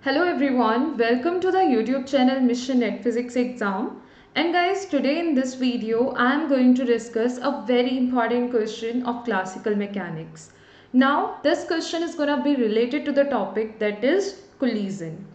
Hello everyone, welcome to the YouTube channel Mission Net Physics Exam. And guys, today in this video, I am going to discuss a very important question of classical mechanics. Now, this question is going to be related to the topic that is collision.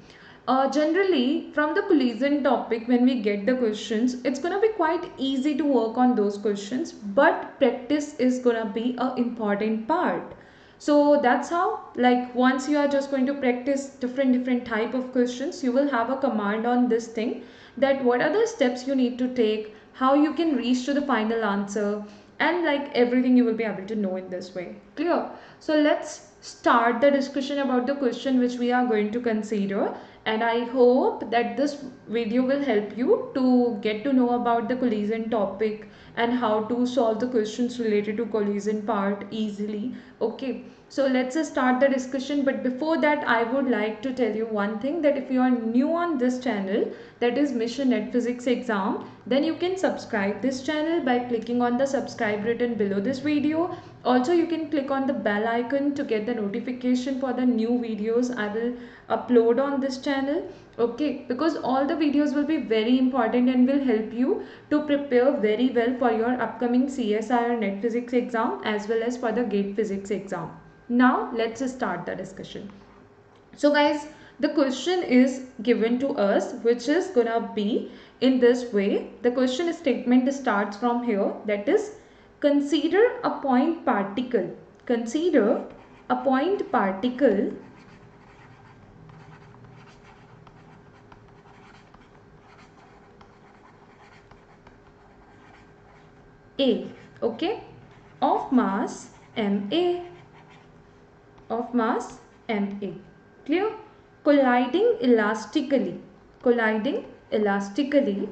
Generally, from the collision topic, when we get the questions, it's going to be quite easy to work on those questions, but practice is going to be an important part. So that's how, like, once you are just going to practice different type of questions, you will have a command on this thing, that what are the steps you need to take, how you can reach to the final answer, and like everything you will be able to know in this way. Clear? So let's start the discussion about the question which we are going to consider, and I hope that this video will help you to get to know about the collision topic and how to solve the questions related to collision part easily. Okay, so let's just start the discussion, but before that I would like to tell you one thing, that if you are new on this channel, that is Mission Net Physics Exam, then you can subscribe this channel by clicking on the subscribe button below this video. Also, you can click on the bell icon to get the notification for the new videos I will upload on this channel. Okay, because all the videos will be very important and will help you to prepare very well for your upcoming CSI or Net Physics exam as well as for the GATE Physics exam. Now let's start the discussion. So guys, the question is given to us, which is gonna be in this way. The question statement starts from here, that is, consider a point particle. Consider a point particle A, okay, of mass Ma, of mass Ma. Clear? Colliding elastically, colliding elastically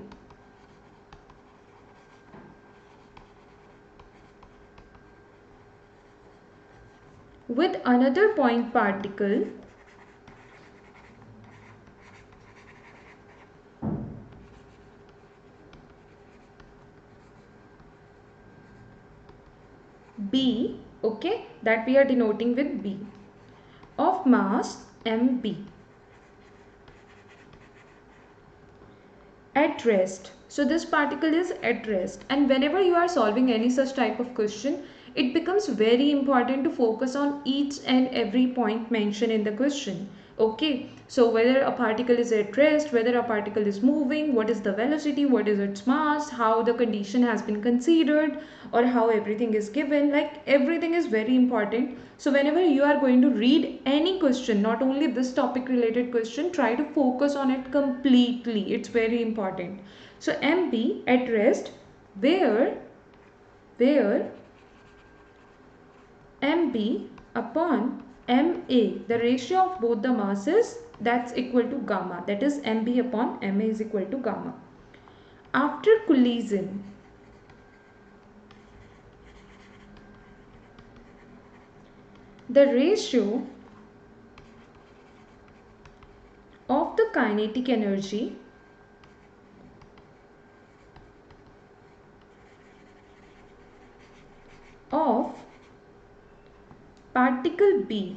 with another point particle B, okay, that we are denoting with B, of mass Mb, at rest. So this particle is at rest, and whenever you are solving any such type of question, it becomes very important to focus on each and every point mentioned in the question. Okay, so whether a particle is at rest, whether a particle is moving, what is the velocity, what is its mass, how the condition has been considered, or how everything is given, like everything is very important. So whenever you are going to read any question, not only this topic related question, try to focus on it completely. It's very important. So MB at rest, where MB upon MA, the ratio of both the masses, that's equal to gamma, that is MB upon MA is equal to gamma. After collision, the ratio of the kinetic energy of particle B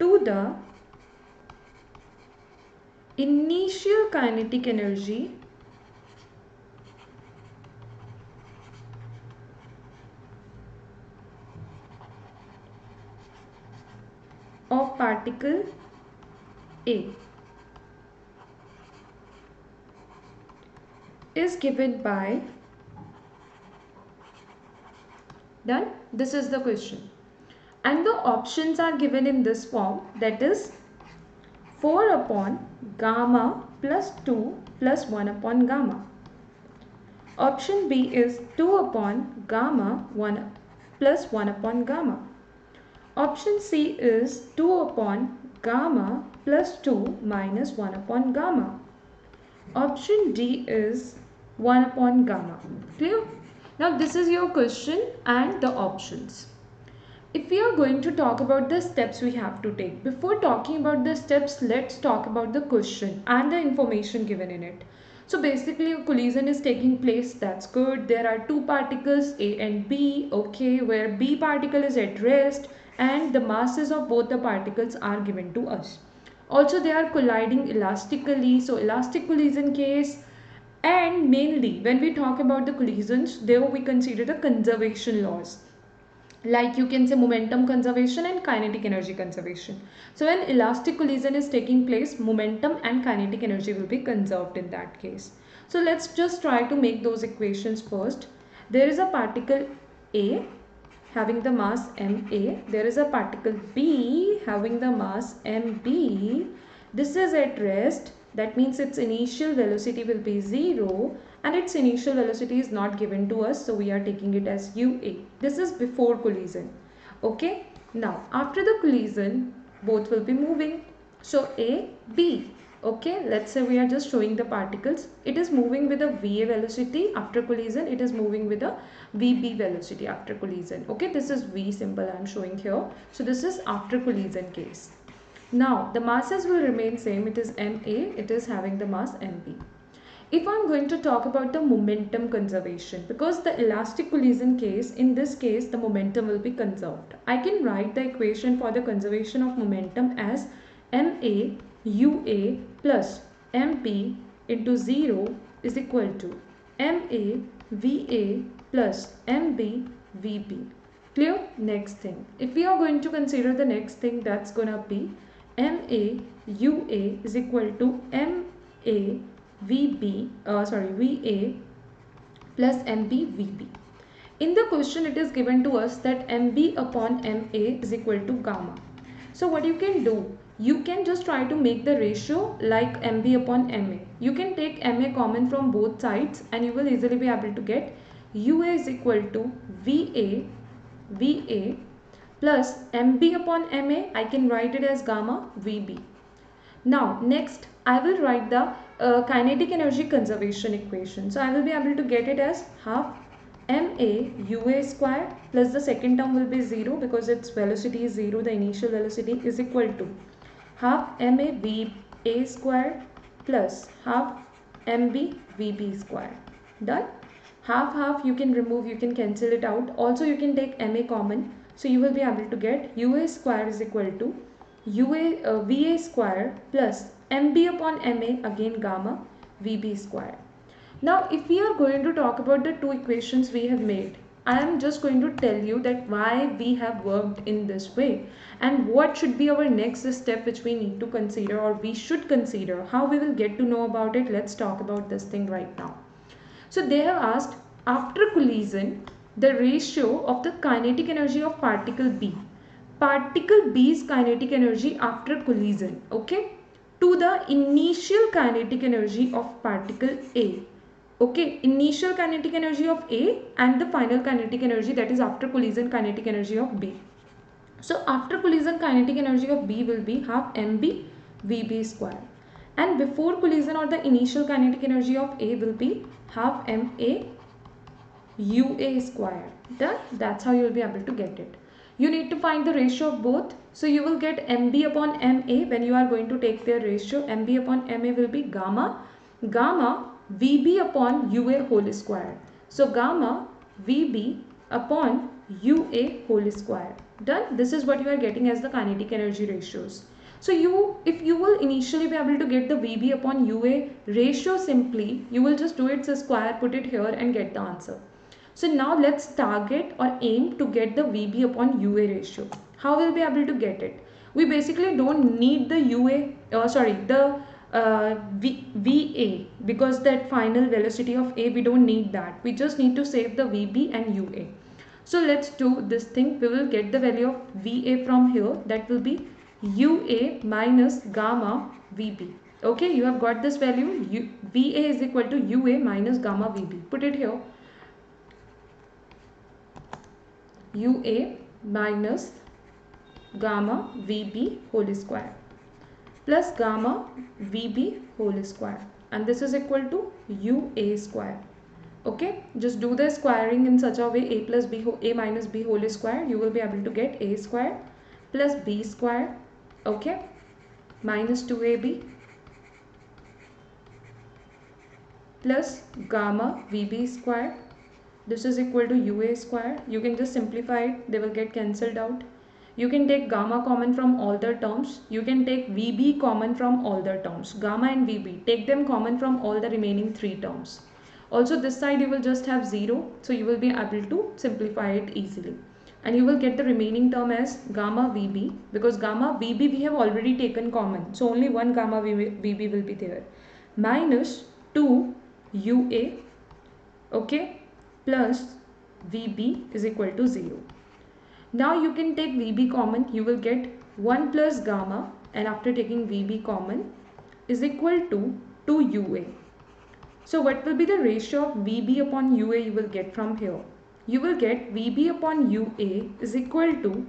to the initial kinetic energy of particle A is given by, done, this is the question, and the options are given in this form, that is 4 upon gamma plus 2 plus 1 upon gamma. Option B is 2 upon gamma 1 plus 1 upon gamma. Option C is 2 upon gamma plus 2 minus 1 upon gamma. Option D is 1 upon gamma. Clear? Now this is your question and the options. If we are going to talk about the steps we have to take, before talking about the steps, let's talk about the question and the information given in it. So basically a collision is taking place, that's good. There are two particles A and B, okay, where B particle is at rest and the masses of both the particles are given to us. Also they are colliding elastically, so elastic collision case. And mainly when we talk about the collisions, there we consider the conservation laws, like you can say momentum conservation and kinetic energy conservation. So when elastic collision is taking place, momentum and kinetic energy will be conserved in that case. So let's just try to make those equations first. There is a particle A having the mass ma. There is a particle B having the mass mb. This is at rest. That means its initial velocity will be 0 and its initial velocity is not given to us. So we are taking it as ua. This is before collision. Okay. Now after the collision, both will be moving. So A, B. Okay, let's say we are just showing the particles. It is moving with a VA velocity after collision. It is moving with a VB velocity after collision. Okay, this is V symbol I am showing here. So this is after collision case. Now the masses will remain same. It is MA. It is having the mass MB. If I'm going to talk about the momentum conservation, because the elastic collision case, in this case the momentum will be conserved. I can write the equation for the conservation of momentum as MA UA plus MP into 0 is equal to MA VA plus MB VB. Clear? Next thing. If we are going to consider the next thing, that's gonna be MA UA is equal to MA VA plus MB VB. In the question it is given to us that MB upon MA is equal to gamma. So what you can do, you can just try to make the ratio like MB upon MA. You can take MA common from both sides and you will easily be able to get UA is equal to VA plus MB upon MA. I can write it as gamma VB. Now next I will write the kinetic energy conservation equation. So I will be able to get it as half ma ua square plus the second term will be 0 because its velocity is 0, the initial velocity is equal to half ma va square plus half mb vb square. Done. Half half you can remove, you can cancel it out. Also you can take ma common, so you will be able to get ua square is equal to va square plus mb upon ma, again gamma vb square. Now if we are going to talk about the two equations we have made, I am just going to tell you that why we have worked in this way and what should be our next step which we need to consider or we should consider. How we will get to know about it, let's talk about this thing right now. So they have asked, after collision, the ratio of the kinetic energy of particle B, particle B's kinetic energy after collision, okay, to the initial kinetic energy of particle A. Okay, initial kinetic energy of A and the final kinetic energy, that is after collision kinetic energy of B. So after collision kinetic energy of B will be half mb vb square, and before collision or the initial kinetic energy of A will be half ma ua square. Done. That's how you will be able to get it. You need to find the ratio of both. So you will get mb upon ma when you are going to take their ratio. Mb upon ma will be gamma vb upon ua whole square. So gamma vb upon ua whole square. Done. This is what you are getting as the kinetic energy ratios. So if you will initially be able to get the vb upon ua ratio simply, you will just do its square, put it here and get the answer. So now let's target or aim to get the vb upon ua ratio. How will we be able to get it? We basically don't need the VA, because that final velocity of A, we don't need that. We just need to save the VB and UA. So let's do this thing. We will get the value of VA from here. That will be UA minus gamma VB. Okay, you have got this value. VA is equal to UA minus gamma VB. Put it here. UA minus gamma VB whole square plus gamma VB whole square, and this is equal to UA square. Okay, just do the squaring in such a way, A plus B, A minus B whole square, you will be able to get A square plus B square, okay, minus 2AB plus gamma VB square. This is equal to UA square. You can just simplify it, they will get cancelled out. You can take gamma common from all the terms. You can take VB common from all the terms. Gamma and VB, take them common from all the remaining 3 terms. Also this side you will just have 0, so you will be able to simplify it easily. And you will get the remaining term as gamma VB, because gamma VB we have already taken common. So only one gamma VB will be there. Minus 2 UA, okay, plus VB is equal to 0. Now you can take VB common, you will get 1 plus gamma, and after taking VB common is equal to 2 UA. So what will be the ratio of VB upon UA you will get from here? You will get VB upon UA is equal to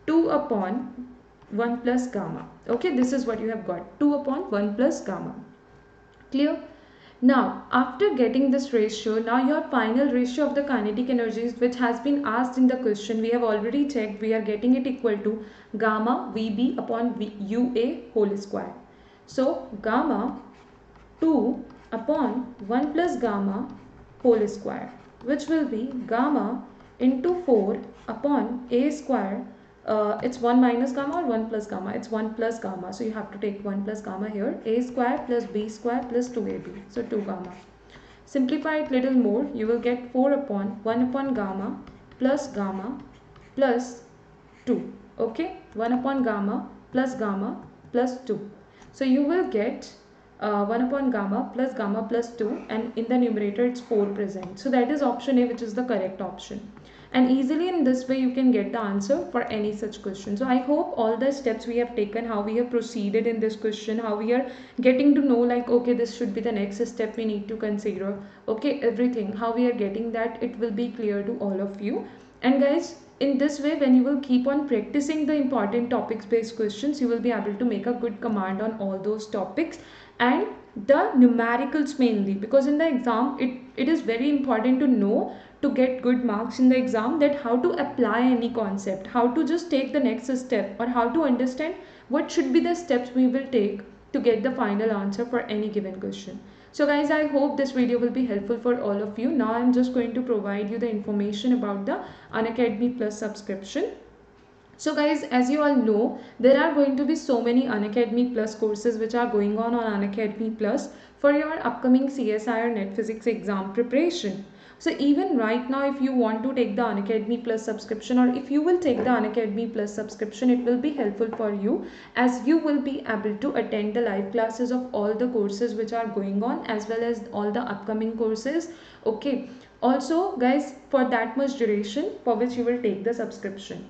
2 upon 1 plus gamma. Okay, this is what you have got, 2 upon 1 plus gamma. Clear? Now, after getting this ratio, now your final ratio of the kinetic energies which has been asked in the question, we have already checked, we are getting it equal to gamma VB upon UA whole square. So, gamma 2 upon 1 plus gamma whole square, which will be gamma into 4 upon A square. It's 1 minus gamma or 1 plus gamma? It's 1 plus gamma. So you have to take 1 plus gamma here. A square plus B square plus 2AB. So 2 gamma. Simplify it little more. You will get 4 upon 1 upon gamma plus 2. Okay. 1 upon gamma plus 2. So you will get 1 upon gamma plus 2, and in the numerator it's 4 present. So that is option A, which is the correct option. And easily in this way you can get the answer for any such question. So I hope all the steps we have taken, how we have proceeded in this question, how we are getting to know like okay, this should be the next step we need to consider, okay, everything, how we are getting that, it will be clear to all of you. And guys, in this way, when you will keep on practicing the important topics based questions, you will be able to make a good command on all those topics and the numericals mainly, because in the exam it is very important to know, to get good marks in the exam, that how to apply any concept, how to just take the next step, or how to understand what should be the steps we will take to get the final answer for any given question. So guys, I hope this video will be helpful for all of you. Now I'm just going to provide you the information about the Unacademy Plus subscription. So guys, as you all know, there are going to be so many Unacademy Plus courses which are going on Unacademy Plus for your upcoming CSI or Net Physics exam preparation. So even right now, if you want to take the Unacademy Plus subscription, or if you will take the Unacademy Plus subscription, it will be helpful for you, as you will be able to attend the live classes of all the courses which are going on, as well as all the upcoming courses. Okay. Also guys, for that much duration for which you will take the subscription.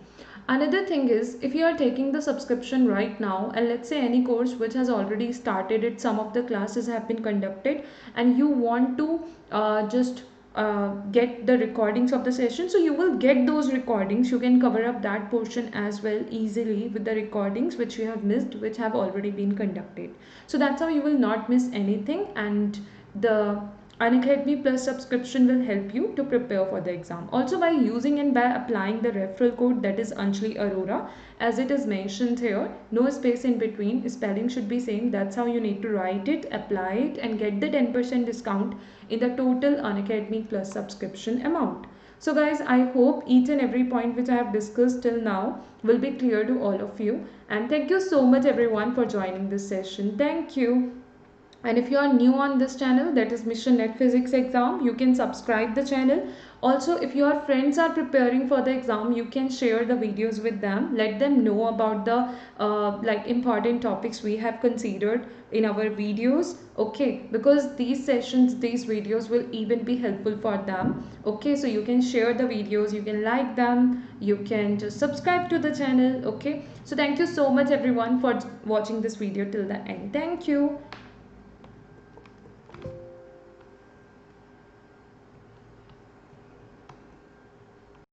Another thing is, if you are taking the subscription right now, and let's say any course which has already started it, some of the classes have been conducted, and you want to just get the recordings of the session, so you will get those recordings. You can cover up that portion as well easily with the recordings which you have missed, which have already been conducted. So that's how you will not miss anything, and the Unacademy Plus subscription will help you to prepare for the exam. Also, by using and by applying the referral code, that is Anjali Arora, as it is mentioned here, no space in between, spelling should be same. That's how you need to write it, apply it, and get the 10% discount in the total Unacademy Plus subscription amount. So guys, I hope each and every point which I have discussed till now will be clear to all of you. And thank you so much everyone for joining this session. Thank you. And if you are new on this channel, that is Mission Net Physics Exam, you can subscribe the channel. Also, if your friends are preparing for the exam, you can share the videos with them. Let them know about the important topics we have considered in our videos. Okay, because these sessions, these videos will even be helpful for them. Okay, so you can share the videos, you can like them, you can just subscribe to the channel. Okay, so thank you so much everyone for watching this video till the end. Thank you.